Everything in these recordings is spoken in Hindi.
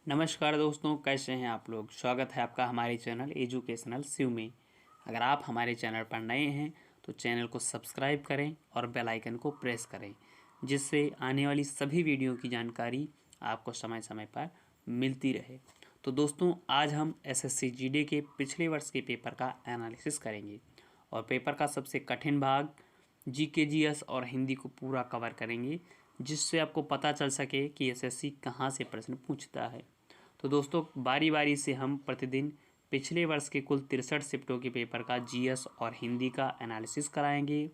नमस्कार दोस्तों, कैसे हैं आप लोग। स्वागत है आपका हमारे चैनल एजुकेशनल शिव में। अगर आप हमारे चैनल पर नए हैं तो चैनल को सब्सक्राइब करें और बेल आइकन को प्रेस करें, जिससे आने वाली सभी वीडियो की जानकारी आपको समय समय पर मिलती रहे। तो दोस्तों, आज हम एसएससी जीडी के पिछले वर्ष के पेपर का एनालिसिस करेंगे और पेपर का सबसे कठिन भाग जीके जीएस और हिंदी को पूरा कवर करेंगे, जिससे आपको पता चल सके कि एसएससी कहाँ से प्रश्न पूछता है। तो दोस्तों, बारी बारी से हम प्रतिदिन पिछले वर्ष के कुल 63 शिफ्टों के पेपर का जीएस और हिंदी का एनालिसिस कराएंगे।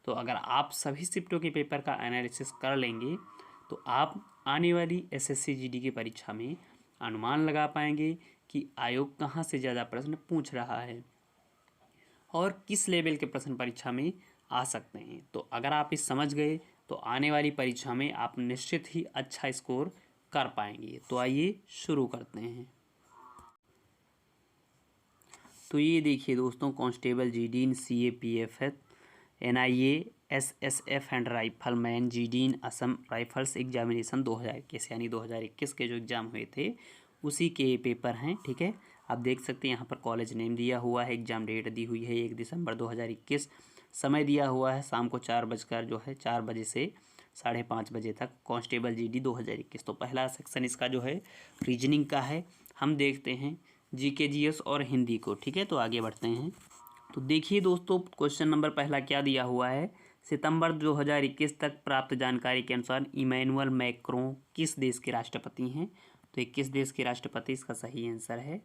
तो अगर आप सभी शिफ्टों के पेपर का एनालिसिस कर लेंगे तो आप आने वाली एसएससी जीडी की परीक्षा में अनुमान लगा पाएंगे कि आयोग कहाँ से ज़्यादा प्रश्न पूछ रहा है और किस लेवल के प्रश्न परीक्षा में आ सकते हैं। तो अगर आप इस समझ गए तो आने वाली परीक्षा में आप निश्चित ही अच्छा स्कोर कर पाएंगे। तो आइए शुरू करते हैं। तो ये देखिए दोस्तों, constable GD in, CAPF, NIA, SSF and rifleman GD in Assam Rifles examination 2021 यानी 2021 के जो एग्ज़ाम हुए थे उसी के पेपर हैं। ठीक है, आप देख सकते हैं यहाँ पर कॉलेज नेम दिया हुआ है, एग्ज़ाम डेट दी हुई है 1 दिसंबर 2021, समय दिया हुआ है शाम को 4 बजे से 5:30 बजे तक, कांस्टेबल जीडी 2021। तो पहला सेक्शन इसका जो है रीजनिंग का है। हम देखते हैं जीके जीएस और हिंदी को। ठीक है, तो आगे बढ़ते हैं। तो देखिए दोस्तों, क्वेश्चन नंबर पहला क्या दिया हुआ है। सितंबर 2021 तक प्राप्त जानकारी के अनुसार इमैनुअल मैक्रों किस देश के राष्ट्रपति हैं। तो ये किस देश के राष्ट्रपति, इसका सही आंसर है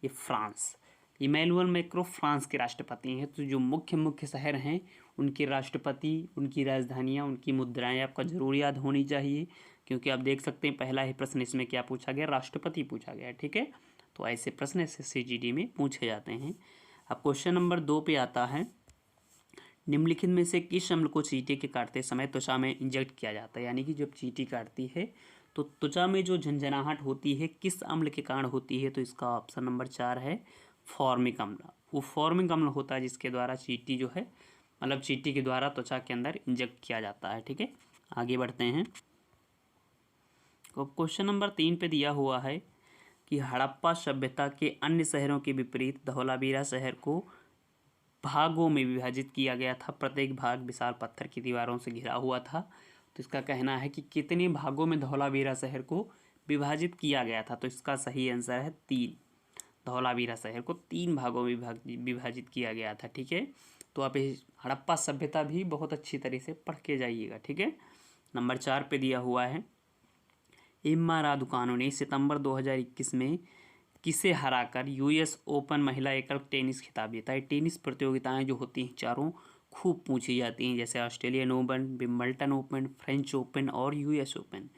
ये फ्रांस। इमैनुअल मैक्रों फ्रांस के राष्ट्रपति हैं। तो जो मुख्य शहर हैं उनके राष्ट्रपति, उनकी राजधानियाँ, उनकी मुद्राएं आपका जरूर याद होनी चाहिए, क्योंकि आप देख सकते हैं पहला ही प्रश्न इसमें क्या पूछा गया, राष्ट्रपति पूछा गया। ठीक है, तो ऐसे प्रश्न एसएससी जीडी में पूछे जाते हैं। अब क्वेश्चन नंबर 2 पे आता है, निम्नलिखित में से किस अम्ल को चींटी के काटते समय त्वचा में इंजेक्ट किया जाता है। यानी कि जब चींटी काटती है तो त्वचा में जो झंझनाहट होती है किस अम्ल के कारण होती है। तो इसका ऑप्शन नंबर 4 है फॉर्मिक अम्ल। वो फॉर्मिक अम्ल होता है जिसके द्वारा चींटी जो है, मतलब चींटी के द्वारा त्वचा के अंदर इंजेक्ट किया जाता है। ठीक है, आगे बढ़ते हैं। तो क्वेश्चन नंबर 3 पे दिया हुआ है कि हड़प्पा सभ्यता के अन्य शहरों के विपरीत धौलावीरा शहर को भागों में विभाजित किया गया था। प्रत्येक भाग विशाल पत्थर की दीवारों से घिरा हुआ था। तो इसका कहना है कि कितने भागों में धौलावीरा शहर को विभाजित किया गया था। तो इसका सही आंसर है 3। धौलावीरा शहर को 3 भागों में विभाजित किया गया था। ठीक है, तो आप हड़प्पा सभ्यता भी बहुत अच्छी तरह से पढ़ के जाइएगा। ठीक है, नंबर 4 पे दिया हुआ है, एम्मा रादुकानु ने सितंबर 2021 में किसे हराकर यूएस ओपन महिला एकल टेनिस खिताब जीता है। टेनिस प्रतियोगिताएं जो होती हैं चारों खूब पूछी जाती हैं, जैसे Australian Open, Wimbledon Open, French Open और यूएस ओपन।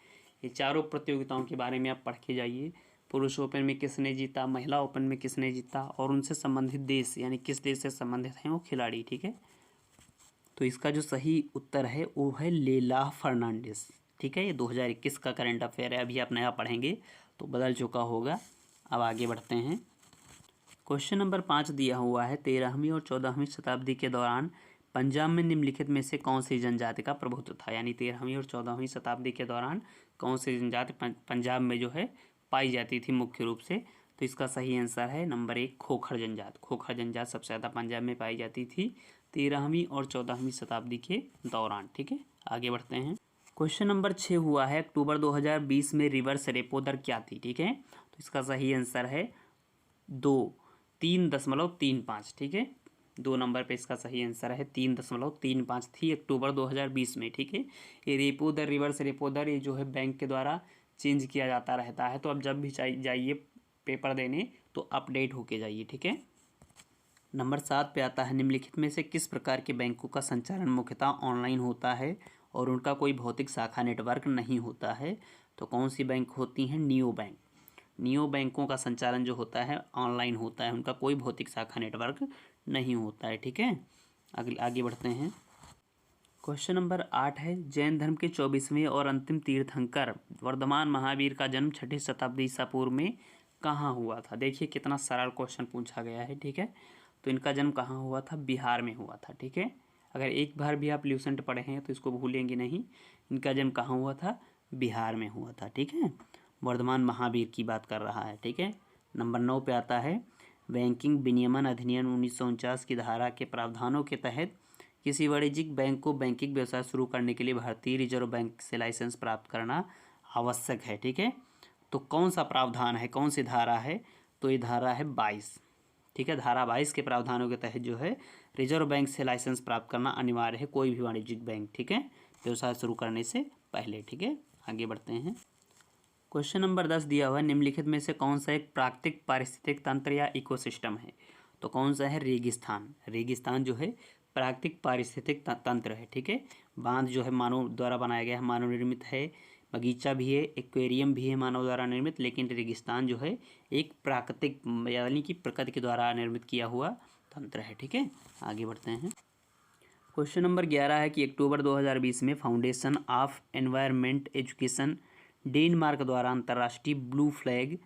ये चारों प्रतियोगिताओं के बारे में आप पढ़ के जाइए। पुरुष ओपन में किसने जीता, महिला ओपन में किसने जीता और उनसे संबंधित देश यानी किस देश से संबंधित हैं वो खिलाड़ी। ठीक है, तो इसका जो सही उत्तर है वो है लेला फर्नांडिस। ठीक है, ये 2021 का करंट अफेयर है, अभी आप नया पढ़ेंगे तो बदल चुका होगा। अब आगे बढ़ते हैं। क्वेश्चन नंबर 5 दिया हुआ है, 13वीं और 14वीं शताब्दी के दौरान पंजाब में निम्नलिखित में से कौन सी जनजाति का प्रभुत्व था। यानी 13वीं और 14वीं शताब्दी के दौरान कौन सी जनजाति पंजाब में जो है पाई जाती थी मुख्य रूप से। तो इसका सही आंसर है नंबर 1 खोखर जनजात। खोखर जनजात सबसे ज़्यादा पंजाब में पाई जाती थी 13वीं और 14वीं शताब्दी के दौरान। ठीक है, आगे बढ़ते हैं। क्वेश्चन नंबर 6 हुआ है, अक्टूबर 2020 में रिवर्स रेपो दर क्या थी। ठीक है, तो इसका सही आंसर है 3.35। ठीक है, 2 नंबर पे इसका सही आंसर है 3.35 थी अक्टूबर 2020 में। ठीक है, ये रेपो दर, रिवर्स रेपो दर, ये जो है बैंक के द्वारा चेंज किया जाता रहता है। तो अब जब भी जाइए पेपर देने तो अपडेट होके जाइए। ठीक है, नंबर 7 पे आता है, निम्नलिखित में से किस प्रकार के बैंकों का संचालन मुख्यतः ऑनलाइन होता है और उनका कोई भौतिक शाखा नेटवर्क नहीं होता है। तो कौन सी बैंक होती हैं, नियो बैंक। नियो बैंकों का संचालन जो होता है ऑनलाइन होता है, उनका कोई भौतिक शाखा नेटवर्क नहीं होता है। ठीक है, आगे बढ़ते हैं। क्वेश्चन नंबर 8 है, जैन धर्म के 24वें और अंतिम तीर्थंकर वर्धमान महावीर का जन्म 6ठी शताब्दी ईसा पूर्व में कहाँ हुआ था। देखिए कितना सरल क्वेश्चन पूछा गया है। ठीक है, तो इनका जन्म कहाँ हुआ था, बिहार में हुआ था। ठीक है, अगर एक बार भी आप ल्यूसेंट पढ़े हैं तो इसको भूलेंगे नहीं। इनका जन्म कहाँ हुआ था, बिहार में हुआ था। ठीक है, वर्धमान महावीर की बात कर रहा है, ठीक है। नंबर 9 पे आता है बैंकिंग विनियमन अधिनियम 1949 की धारा के प्रावधानों के तहत किसी वाणिज्यिक बैंक को बैंकिंग व्यवसाय शुरू करने के लिए भारतीय रिजर्व बैंक से लाइसेंस प्राप्त करना आवश्यक है, ठीक है। तो कौन सा प्रावधान है, कौन सी धारा है, तो ये धारा है 22, ठीक है। धारा 22 के प्रावधानों के तहत जो है रिजर्व बैंक से लाइसेंस प्राप्त करना अनिवार्य है, कोई भी वाणिज्यिक बैंक, ठीक है, व्यवसाय शुरू करने से पहले, ठीक है। आगे बढ़ते हैं। क्वेश्चन नंबर 10 दिया हुआ है निम्नलिखित में से कौन सा एक प्राकृतिक पारिस्थितिक तंत्र या इकोसिस्टम है, तो कौन सा है, रेगिस्तान। रेगिस्तान जो है प्राकृतिक पारिस्थितिक तंत्र है, ठीक है। बांध जो है मानव द्वारा बनाया गया है, मानव निर्मित है। बगीचा भी है, एक्वेरियम भी है मानव द्वारा निर्मित, लेकिन रेगिस्तान जो है एक प्राकृतिक यानी कि प्रकृति के द्वारा निर्मित किया हुआ तंत्र है, ठीक है। आगे बढ़ते हैं। क्वेश्चन नंबर 11 है कि अक्टूबर 2020 में foundation of environment education Denmark द्वारा अंतर्राष्ट्रीय ब्लू फ्लैग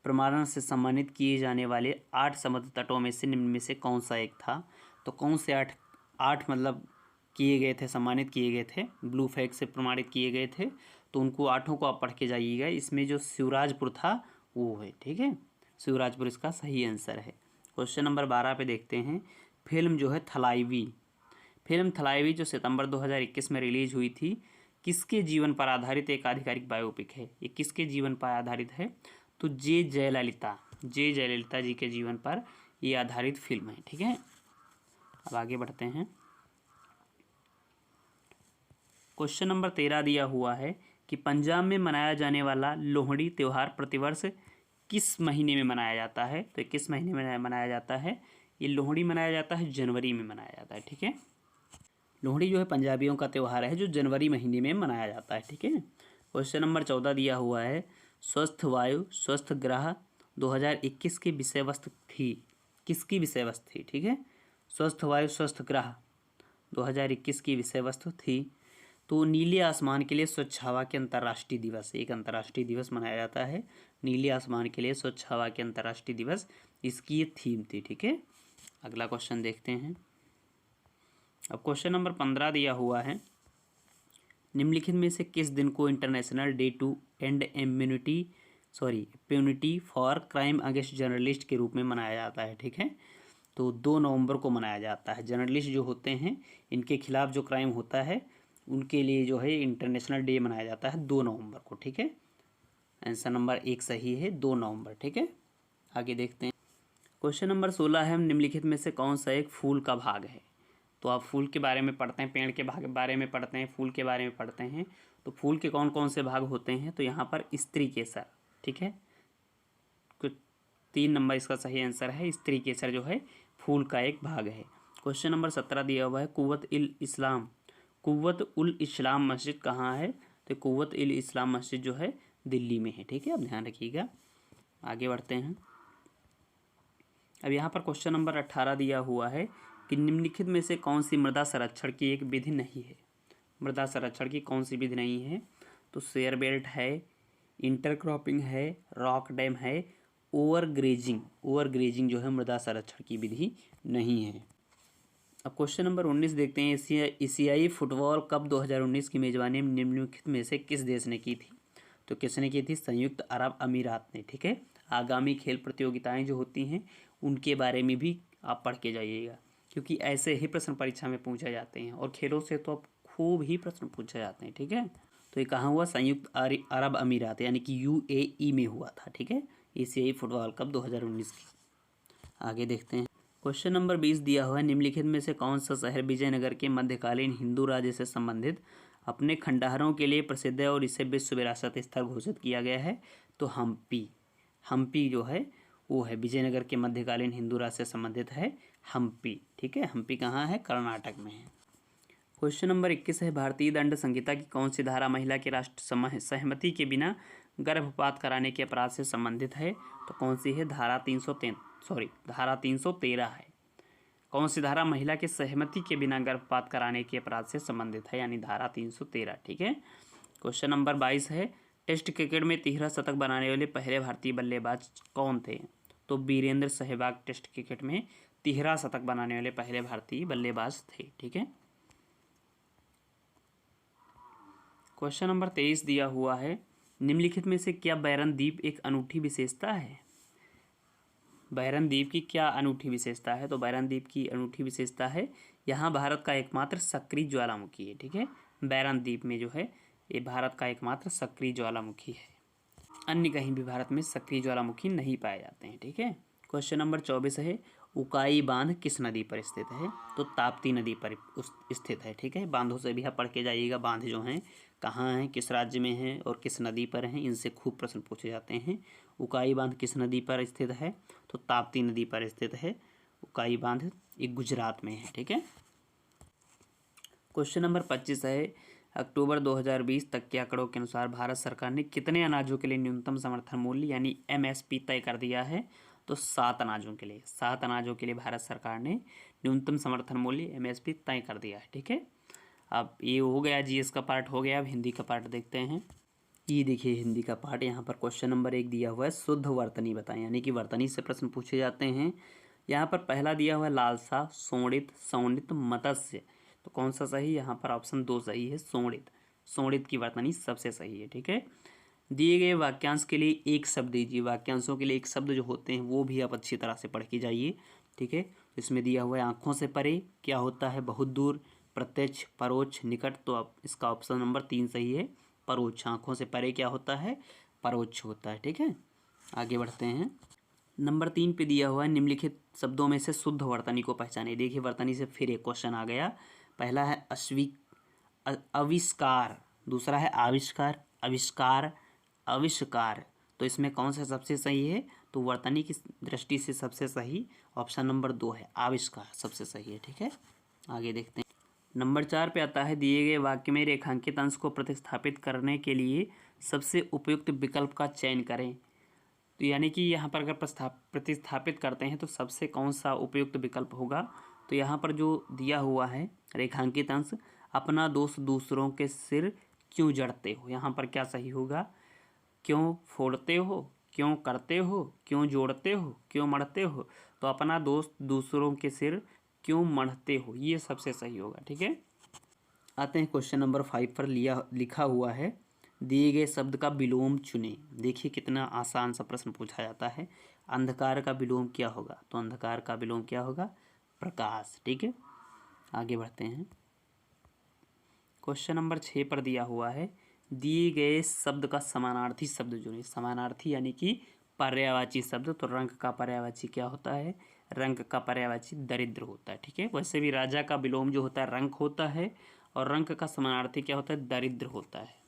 प्रमाणन से सम्मानित किए जाने वाले 8 समुद्र तटों में से निम्न में से कौन सा एक था, तो कौन से आठ मतलब किए गए थे, सम्मानित किए गए थे, ब्लू फ्लैग से प्रमाणित किए गए थे, तो उनको 8 को आप पढ़ के जाइएगा। इसमें जो शिवराजपुर था वो है, ठीक है, शिवराजपुर इसका सही आंसर है। क्वेश्चन नंबर 12 पे देखते हैं। फिल्म जो है थलाइवी, फिल्म थलाइवी जो सितंबर 2021 में रिलीज हुई थी, किसके जीवन पर आधारित एक आधिकारिक बायोपिक है। ये किसके जीवन पर आधारित है, तो जे जयललिता जी के जीवन पर ये आधारित फिल्म है, ठीक है। अब आगे बढ़ते हैं। क्वेश्चन नंबर 13 दिया हुआ है कि पंजाब में मनाया जाने वाला लोहड़ी त्यौहार प्रतिवर्ष किस महीने में मनाया जाता है, तो किस महीने में मनाया जाता है, ये लोहड़ी मनाया जाता है जनवरी में मनाया जाता है, ठीक है। लोहड़ी जो है पंजाबियों का त्यौहार है जो जनवरी महीने में मनाया जाता है, ठीक है। क्वेश्चन नंबर 14 दिया हुआ है स्वस्थ वायु स्वस्थ ग्रह 2021 की विषय वस्तु थी, किसकी विषय वस्तु थी, ठीक है। स्वस्थ वायु स्वस्थ ग्रह 2021 की विषय वस्तु थी, तो नीले आसमान के लिए स्वच्छ हवा के अंतर्राष्ट्रीय दिवस, एक अंतर्राष्ट्रीय दिवस मनाया जाता है नीले आसमान के लिए स्वच्छ हवा के अंतर्राष्ट्रीय दिवस, इसकी ये थीम थी, ठीक है। अगला क्वेश्चन देखते हैं। अब क्वेश्चन नंबर 15 दिया हुआ है निम्नलिखित में से किस दिन को international day to end immunity for crime against journalist के रूप में मनाया जाता है, ठीक है। तो 2 नवंबर को मनाया जाता है। जर्नलिस्ट जो होते हैं इनके खिलाफ जो क्राइम होता है उनके लिए जो है इंटरनेशनल डे मनाया जाता है 2 नवंबर को, ठीक है। आंसर नंबर 1 सही है, 2 नवंबर, ठीक है। आगे देखते हैं। क्वेश्चन नंबर 16 है निम्नलिखित में से कौन सा एक फूल का भाग है, तो आप फूल के बारे में पढ़ते हैं, पेड़ के भाग बारे में पढ़ते हैं, फूल के बारे में पढ़ते हैं, तो फूल के कौन कौन से भाग होते हैं, तो यहाँ पर स्त्री केसर, ठीक है। कुछ 3 नंबर इसका सही आंसर है, स्त्री केसर जो है फूल का एक भाग है। क्वेश्चन नंबर 17 दिया हुआ है कुव्वत उल इस्लाम मस्जिद कहाँ है, तो कुव्वत उल इस्लाम मस्जिद जो है दिल्ली में है, ठीक है। अब ध्यान रखिएगा। आगे बढ़ते हैं। अब यहाँ पर क्वेश्चन नंबर 18 दिया हुआ है कि निम्नलिखित में से कौन सी मृदा संरक्षण की एक विधि नहीं है, मृदा संरक्षण की कौन सी विधि नहीं है, तो शेयर बेल्ट है, इंटरक्रॉपिंग है, रॉक डैम है, ओवरग्रेजिंग जो है मृदा संरक्षण की विधि नहीं है। अब क्वेश्चन नंबर 19 देखते हैं। एशियाई फुटबॉल कप 2019 की मेजबानी निम्नलिखित में से किस देश ने की थी, तो किसने की थी, संयुक्त अरब अमीरात ने, ठीक है। आगामी खेल प्रतियोगिताएं जो होती हैं उनके बारे में भी आप पढ़ के जाइएगा, क्योंकि ऐसे ही प्रश्न परीक्षा में पूछे जाते हैं और खेलों से तो अब खूब ही प्रश्न पूछे जाते हैं, ठीक है। तो ये कहाँ हुआ, संयुक्त अरब अमीरात यानी कि UAE में हुआ था, ठीक है, एशियाई फुटबॉल कप 2019 की। आगे देखते हैं। क्वेश्चन नंबर 20 दिया हुआ है निम्नलिखित में से कौन सा शहर विजयनगर के मध्यकालीन हिंदू राज्य से संबंधित अपने खंडहरों के लिए प्रसिद्ध है और इसे विश्व विरासत स्थल घोषित किया गया है, तो हम्पी जो है वो है विजयनगर के मध्यकालीन हिंदू राज्य से संबंधित है हम्पी, ठीक है। हम्पी कहाँ है, कर्नाटक में है। क्वेश्चन नंबर 21 है भारतीय दंड संहिता की कौन सी धारा महिला के राष्ट्र सहमति के बिना गर्भपात कराने के अपराध से संबंधित है, तो कौन सी है, धारा 313 है। कौन सी धारा महिला के सहमति के बिना गर्भपात कराने के अपराध से संबंधित है, यानी धारा 313, ठीक है। क्वेश्चन नंबर 22 है टेस्ट क्रिकेट में 13 शतक बनाने वाले पहले भारतीय बल्लेबाज कौन थे, तो वीरेंद्र सहवाग टेस्ट क्रिकेट में 13 शतक बनाने वाले पहले भारतीय बल्लेबाज थे, ठीक है। क्वेश्चन नंबर 23 दिया हुआ है निम्नलिखित में से क्या बैरन द्वीप एक अनूठी विशेषता है? बैरन द्वीप की क्या अनूठी विशेषता है? तो बैरन द्वीप की अनूठी विशेषता है यहाँ भारत का एकमात्र सक्रिय ज्वालामुखी है। ठीक है, बैरन द्वीप में जो है ये भारत का एकमात्र सक्रिय ज्वालामुखी है। अन्य कहीं भी भारत में सक्रिय ज्वालामुखी नहीं पाए जाते हैं। ठीक है, क्वेश्चन नंबर 24 है उकाई बांध किस नदी पर स्थित है? तो ताप्ती नदी पर स्थित है। ठीक है, बांधों से भी आप पढ़ के जाइएगा, बांध जो हैं कहाँ हैं, किस राज्य में हैं और किस नदी पर हैं, इनसे खूब प्रश्न पूछे जाते हैं। उकाई बांध किस नदी पर स्थित है? तो ताप्ती नदी पर स्थित है। उकाई बांध एक गुजरात में है। ठीक है, क्वेश्चन नंबर 25 है अक्टूबर 2020 तक के आंकड़ों के अनुसार भारत सरकार ने कितने अनाजों के लिए न्यूनतम समर्थन मूल्य यानी एमएसपी तय कर दिया है? तो 7 अनाजों के लिए, 7 अनाजों के लिए भारत सरकार ने न्यूनतम समर्थन मूल्य एमएसपी तय कर दिया है। ठीक है, अब ये हो गया जीएस का पार्ट हो गया। अब हिंदी का पार्ट देखते हैं। ये देखिए हिंदी का पार्ट, यहाँ पर क्वेश्चन नंबर 1 दिया हुआ है शुद्ध वर्तनी बताएं, यानी कि वर्तनी से प्रश्न पूछे जाते हैं। यहाँ पर पहला दिया हुआ है लालसा, सोणित, सौनित, मत्स्य। तो कौन सा सही? यहाँ पर ऑप्शन 2 सही है, सोणित। सोणित की वर्तनी सबसे सही है। ठीक है, दिए गए वाक्यांश के लिए एक शब्द दीजिए। वाक्यांशों के लिए एक शब्द जो होते हैं वो भी आप अच्छी तरह से पढ़ के जाइए। ठीक है, इसमें दिया हुआ है आँखों से परे क्या होता है? बहुत दूर, प्रत्यक्ष, परोक्ष, निकट। तो आप इसका ऑप्शन नंबर 3 सही है, परोक्ष। आँखों से परे क्या होता है? परोक्ष होता है। ठीक है, आगे बढ़ते हैं। नंबर 3 पे दिया हुआ है निम्नलिखित शब्दों में से शुद्ध वर्तनी को पहचाने। देखिए वर्तनी से फिर एक क्वेश्चन आ गया। पहला है आविष्कार, दूसरा है आविष्कार, आविष्कार, आविष्कार। तो इसमें कौन सा सबसे सही है? तो वर्तनी की दृष्टि से सबसे सही ऑप्शन नंबर 2 है, आविष्कार सबसे सही है। ठीक है, आगे देखते हैं। नंबर 4 पे आता है दिए गए वाक्य में रेखांकित अंश को प्रतिस्थापित करने के लिए सबसे उपयुक्त विकल्प का चयन करें। तो यानी कि यहाँ पर अगर प्रतिस्थापित करते हैं तो सबसे कौन सा उपयुक्त विकल्प होगा? तो यहाँ पर जो दिया हुआ है रेखांकित अंश, अपना दोष दूसरों के सिर क्यों जड़ते हो, यहाँ पर क्या सही होगा? क्यों फोड़ते हो, क्यों करते हो, क्यों जोड़ते हो, क्यों मढ़ते हो। तो अपना दोस्त दूसरों के सिर क्यों मढ़ते हो, ये सबसे सही होगा। ठीक है, आते हैं क्वेश्चन नंबर 5 पर। लिखा हुआ है दिए गए शब्द का विलोम चुनें। देखिए कितना आसान सा प्रश्न पूछा जाता है। अंधकार का विलोम क्या होगा? तो अंधकार का विलोम क्या होगा? प्रकाश। ठीक है, आगे बढ़ते हैं। क्वेश्चन नंबर 6 पर दिया हुआ है दिए गए शब्द का समानार्थी शब्द चुनें। समानार्थी यानी कि पर्यायवाची शब्द। तो रंग का पर्यायवाची क्या होता है? रंग का पर्यायवाची दरिद्र होता है। ठीक है, वैसे भी राजा का विलोम जो होता है रंक होता है और रंक का समानार्थी क्या होता है? दरिद्र होता है।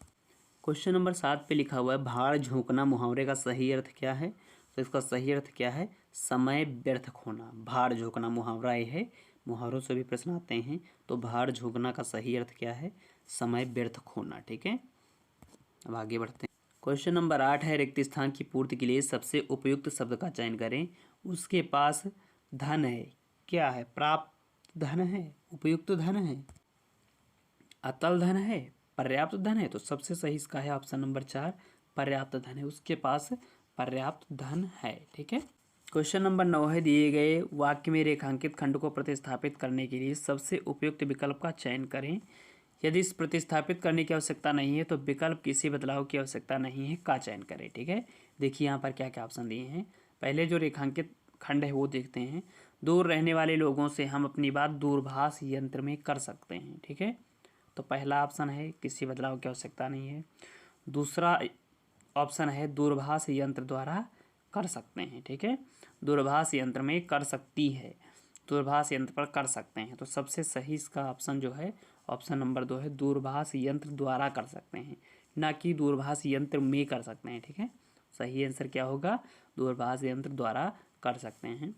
क्वेश्चन नंबर 7 पे लिखा हुआ है भाड़ झोंकना मुहावरे का सही अर्थ क्या है? तो इसका सही अर्थ क्या है? समय व्यर्थ खोना। भाड़ झोंकना मुहावरा ये है, मुहावरों से भी प्रश्न आते हैं। तो भाड़ झोंकना का सही अर्थ क्या है? समय व्यर्थ खोना। ठीक है, अब आगे बढ़ते हैं। क्वेश्चन नंबर 8 है रिक्त स्थान की पूर्ति के लिए सबसे उपयुक्त शब्द का चयन करें। उसके पास धन है, क्या है? प्राप्त धन है, उपयुक्त धन है, अतल धन है, पर्याप्त धन है। तो सबसे सही इसका है ऑप्शन नंबर 4, पर्याप्त धन है। उसके पास पर्याप्त धन है। ठीक है, क्वेश्चन नंबर 9 है दिए गए वाक्य में रेखांकित खंड को प्रतिस्थापित करने के लिए सबसे उपयुक्त विकल्प का चयन करें। यदि इस प्रतिस्थापित करने की आवश्यकता नहीं है तो विकल्प किसी बदलाव की आवश्यकता नहीं है का चयन करें। ठीक है, देखिए यहाँ पर क्या क्या ऑप्शन दिए हैं। पहले जो रेखांकित खंड है वो देखते हैं। दूर रहने वाले लोगों से हम अपनी बात दूरभाष यंत्र में कर सकते हैं। ठीक है, तो पहला ऑप्शन है किसी बदलाव की आवश्यकता नहीं है। दूसरा ऑप्शन है दूरभाष यंत्र द्वारा कर सकते हैं। ठीक है, दूरभाष यंत्र में कर सकती है, दूरभाष यंत्र पर कर सकते हैं। तो सबसे सही इसका ऑप्शन जो है ऑप्शन नंबर 2 है, दूरभाष यंत्र द्वारा कर सकते हैं, ना कि दूरभाष यंत्र में कर सकते हैं। ठीक है, सही आंसर क्या होगा? दूरभाष यंत्र द्वारा कर सकते हैं।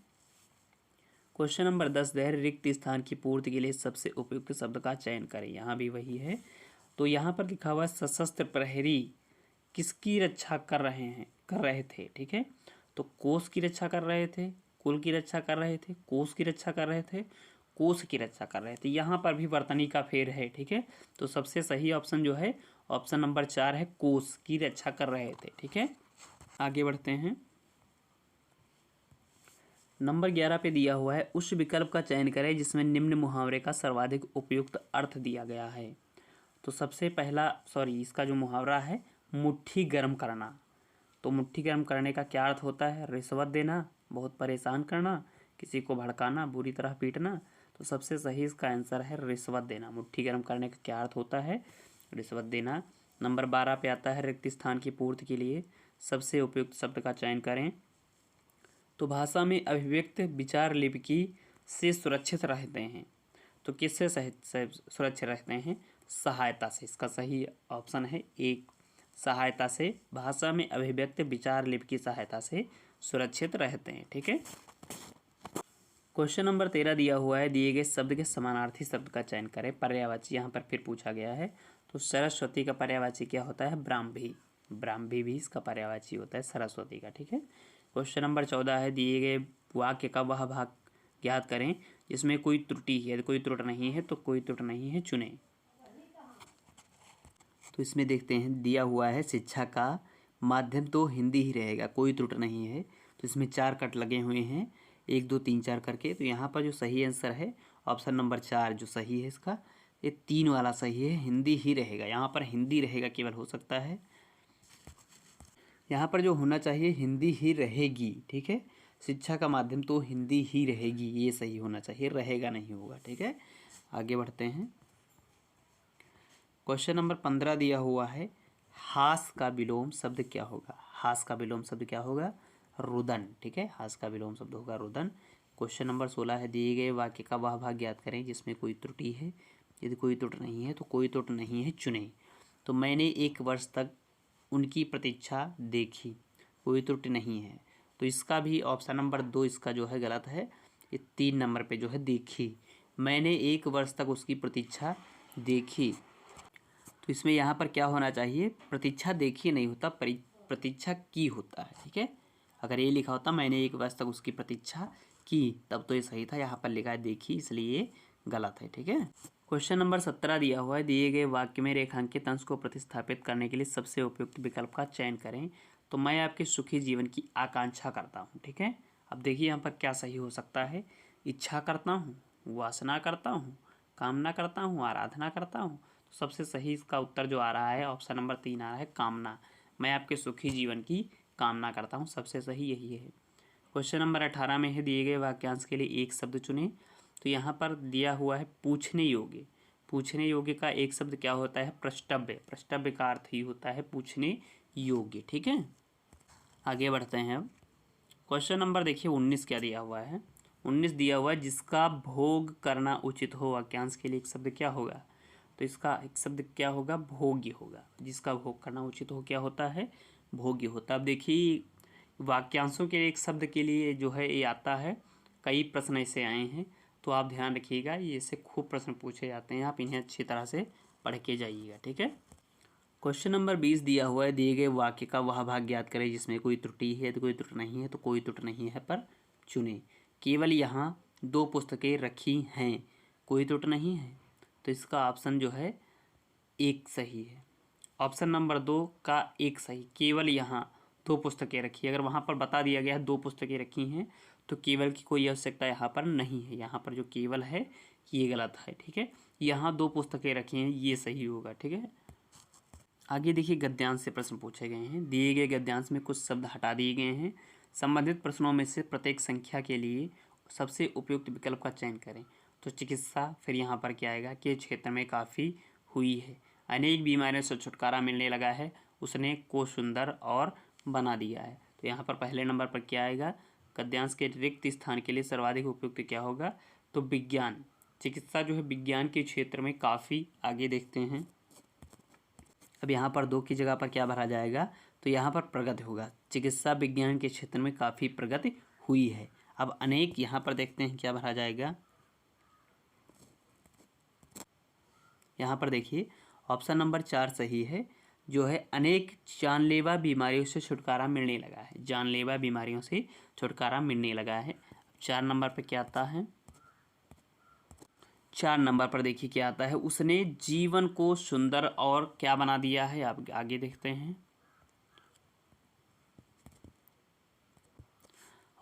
क्वेश्चन नंबर 10 है रिक्त स्थान की पूर्ति के लिए सबसे उपयुक्त शब्द का चयन करें। यहाँ भी वही है। तो यहाँ पर लिखा हुआ सशस्त्र प्रहरी किसकी रक्षा कर रहे थे। ठीक है, तो कोष की रक्षा कर रहे थे, कुल की रक्षा कर रहे थे, कोष की रक्षा कर रहे थे, कोष की रक्षा कर रहे थे। यहाँ पर भी वर्तनी का फेर है। ठीक है, तो सबसे सही ऑप्शन जो है ऑप्शन नंबर 4 है, कोष की रक्षा कर रहे थे। ठीक है, आगे बढ़ते हैं। नंबर 11 पे दिया हुआ है उस विकल्प का चयन करें जिसमें निम्न मुहावरे का सर्वाधिक उपयुक्त अर्थ दिया गया है। तो सबसे पहला इसका जो मुहावरा है मुट्ठी गर्म करना। तो मुट्ठी गर्म करने का क्या अर्थ होता है? रिश्वत देना, बहुत परेशान करना, किसी को भड़काना, बुरी तरह पीटना। तो सबसे सही इसका आंसर है रिश्वत देना। मुट्ठी गर्म करने का क्या अर्थ होता है? रिश्वत देना। नंबर 12 पे आता है रिक्त स्थान की पूर्ति के लिए सबसे उपयुक्त शब्द का चयन करें। तो भाषा में अभिव्यक्त विचार लिपिकी से सुरक्षित रहते हैं। तो किससे सुरक्षित रहते हैं? सहायता से। इसका सही ऑप्शन है एक, सहायता से। भाषा में अभिव्यक्त विचार लिपि की सहायता से सुरक्षित रहते हैं। ठीक है। क्वेश्चन नंबर 13 दिया हुआ है, दिए गए शब्द के समानार्थी शब्द का चयन करें। पर्यायवाची यहाँ पर फिर पूछा गया है। तो सरस्वती का पर्यायवाची क्या होता है? ब्राह्मी। ब्राह्मी भी इसका पर्यायवाची होता है सरस्वती का। ठीक है। क्वेश्चन नंबर 14 है, दिए गए वाक्य का वह भाग ज्ञात करें जिसमें कोई त्रुटि है। कोई त्रुटि नहीं है, तो कोई त्रुटि नहीं है चुने। तो इसमें देखते हैं, दिया हुआ है शिक्षा का माध्यम तो हिंदी ही रहेगा, कोई त्रुटि नहीं है। तो इसमें 4 कट लगे हुए हैं, 1 2 3 4 करके। तो यहाँ पर जो सही आंसर है ऑप्शन नंबर 4 जो सही है इसका, ये 3 वाला सही है, हिंदी ही रहेगा। यहाँ पर हिंदी रहेगा केवल हो सकता है, यहाँ पर जो होना चाहिए हिंदी ही रहेगी। ठीक है। शिक्षा का माध्यम तो हिंदी ही रहेगी, ये सही होना चाहिए, रहेगा नहीं होगा। ठीक है। आगे बढ़ते हैं। क्वेश्चन नंबर 15 दिया हुआ है, हास का विलोम शब्द क्या होगा? हास का विलोम शब्द क्या होगा? रुदन। ठीक है। हास का विलोम शब्द होगा रुदन। क्वेश्चन नंबर 16 है, दिए गए वाक्य का वह भाग ज्ञात करें जिसमें कोई त्रुटि है। यदि कोई त्रुटि नहीं है, तो कोई त्रुटि नहीं है चुने। तो मैंने 1 वर्ष तक उनकी प्रतीक्षा देखी, कोई त्रुटि नहीं है। तो इसका भी ऑप्शन नंबर 2 इसका जो है गलत है। ये 3 नंबर पे जो है देखी, मैंने 1 वर्ष तक उसकी प्रतीक्षा देखी। तो इसमें यहाँ पर क्या होना चाहिए? प्रतीक्षा देखी नहीं होता, प्रतीक्षा की होता है। ठीक है। अगर ये लिखा होता मैंने 1 वर्ष तक उसकी प्रतीक्षा की, तब तो ये सही था। यहाँ पर लिखा है देखी, इसलिए गलत है। ठीक है। क्वेश्चन नंबर 17 दिया हुआ है, दिए गए वाक्य में रेखांकित अंश को प्रतिस्थापित करने के लिए सबसे उपयुक्त विकल्प का चयन करें। तो मैं आपके सुखी जीवन की आकांक्षा करता हूँ। ठीक है। अब देखिए यहाँ पर क्या सही हो सकता है। इच्छा करता हूँ, वासना करता हूँ, कामना करता हूँ, आराधना करता हूँ। तो सबसे सही इसका उत्तर जो आ रहा है ऑप्शन नंबर 3 आ रहा है, कामना। मैं आपके सुखी जीवन की कामना करता हूँ, सबसे सही यही है। क्वेश्चन नंबर 18 में है, दिए गए वाक्यांश के लिए एक शब्द चुनें। तो यहाँ पर दिया हुआ है पूछने योग्य। पूछने योग्य का एक शब्द क्या होता है? प्रष्टव्य। प्रष्टव्य का अर्थ ही होता है पूछने योग्य। ठीक है। आगे बढ़ते हैं अब। क्वेश्चन नंबर देखिए 19 क्या दिया हुआ है? 19 दिया हुआ है, जिसका भोग करना उचित हो। वाक्यांश के लिए एक शब्द क्या होगा? तो इसका एक शब्द क्या होगा? भोग्य होगा। जिसका भोग करना उचित हो क्या होता है? भोग्य होता है। अब देखिए वाक्यांशों के एक शब्द के लिए जो है ये आता है, कई प्रश्न ऐसे आए हैं, तो आप ध्यान रखिएगा, ये इससे खूब प्रश्न पूछे जाते हैं, आप इन्हें अच्छी तरह से पढ़ के जाइएगा। ठीक है। क्वेश्चन नंबर 20 दिया हुआ है, दिए गए वाक्य का वह भाग ज्ञात करें जिसमें कोई त्रुटि है। तो कोई त्रुटि नहीं है, तो कोई त्रुटि नहीं है पर चुने। केवल यहाँ 2 पुस्तकें रखी हैं, कोई त्रुटि नहीं है। तो इसका ऑप्शन जो है 1 सही है। ऑप्शन नंबर 2 का 1 सही। केवल यहाँ 2 पुस्तकें रखी है, अगर वहाँ पर बता दिया गया है 2 पुस्तकें रखी हैं, तो केवल की कोई आवश्यकता यहाँ पर नहीं है। यहाँ पर जो केवल है ये गलत है। ठीक है। यहाँ 2 पुस्तकें रखी हैं, ये सही होगा। ठीक है। आगे देखिए गद्यांश से प्रश्न पूछे गए हैं। दिए गए गद्यांश में कुछ शब्द हटा दिए गए हैं। संबंधित प्रश्नों में से प्रत्येक संख्या के लिए सबसे उपयुक्त विकल्प का चयन करें। तो चिकित्सा, फिर यहाँ पर क्या आएगा कि क्षेत्र में काफ़ी हुई है, अनेक बीमारियों से छुटकारा मिलने लगा है, उसने को सुंदर और बना दिया है। तो यहाँ पर पहले नंबर पर क्या आएगा? गद्यांश के रिक्त स्थान के लिए सर्वाधिक उपयुक्त क्या होगा? तो विज्ञान। चिकित्सा जो है विज्ञान के क्षेत्र में काफ़ी आगे देखते हैं। अब यहाँ पर 2 की जगह पर क्या भरा जाएगा? तो यहाँ पर प्रगति होगा। चिकित्सा विज्ञान के क्षेत्र में काफ़ी प्रगति हुई है। अब अनेक यहाँ पर देखते हैं क्या भरा जाएगा। यहाँ पर देखिए ऑप्शन नंबर 4 सही है, जो है अनेक जानलेवा बीमारियों से छुटकारा मिलने लगा है। जानलेवा बीमारियों से छुटकारा मिलने लगा है। 4 नंबर पर क्या आता है? 4 नंबर पर देखिए क्या आता है, उसने जीवन को सुंदर और क्या बना दिया है। आप आगे देखते हैं,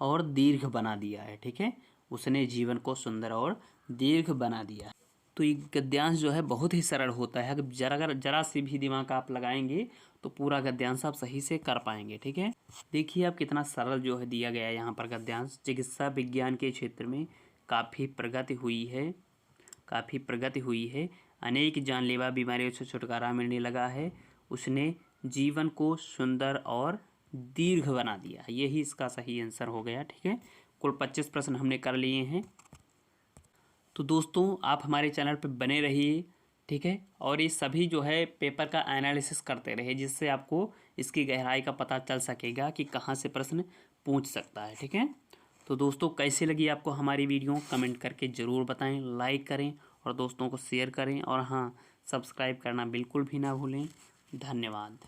और दीर्घ बना दिया है। ठीक है। उसने जीवन को सुंदर और दीर्घ बना दिया है। तो ये गद्यांश जो है बहुत ही सरल होता है। अगर जरा से भी दिमाग आप लगाएंगे तो पूरा गद्यांश आप सही से कर पाएंगे। ठीक है, देखिए आप कितना सरल जो है दिया गया है यहाँ पर गद्यांश। चिकित्सा विज्ञान के क्षेत्र में काफ़ी प्रगति हुई है, अनेक जानलेवा बीमारियों से छुटकारा मिलने लगा है, उसने जीवन को सुंदर और दीर्घ बना दिया। यही इसका सही आंसर हो गया। ठीक है, कुल 25 प्रश्न हमने कर लिए हैं। तो दोस्तों आप हमारे चैनल पर बने रहिए। ठीक है, और ये सभी जो है पेपर का एनालिसिस करते रहे, जिससे आपको इसकी गहराई का पता चल सकेगा कि कहाँ से प्रश्न पूछ सकता है। ठीक है, तो दोस्तों कैसी लगी आपको हमारी वीडियो कमेंट करके ज़रूर बताएं, लाइक करें और दोस्तों को शेयर करें, और हाँ, सब्सक्राइब करना बिल्कुल भी ना भूलें। धन्यवाद।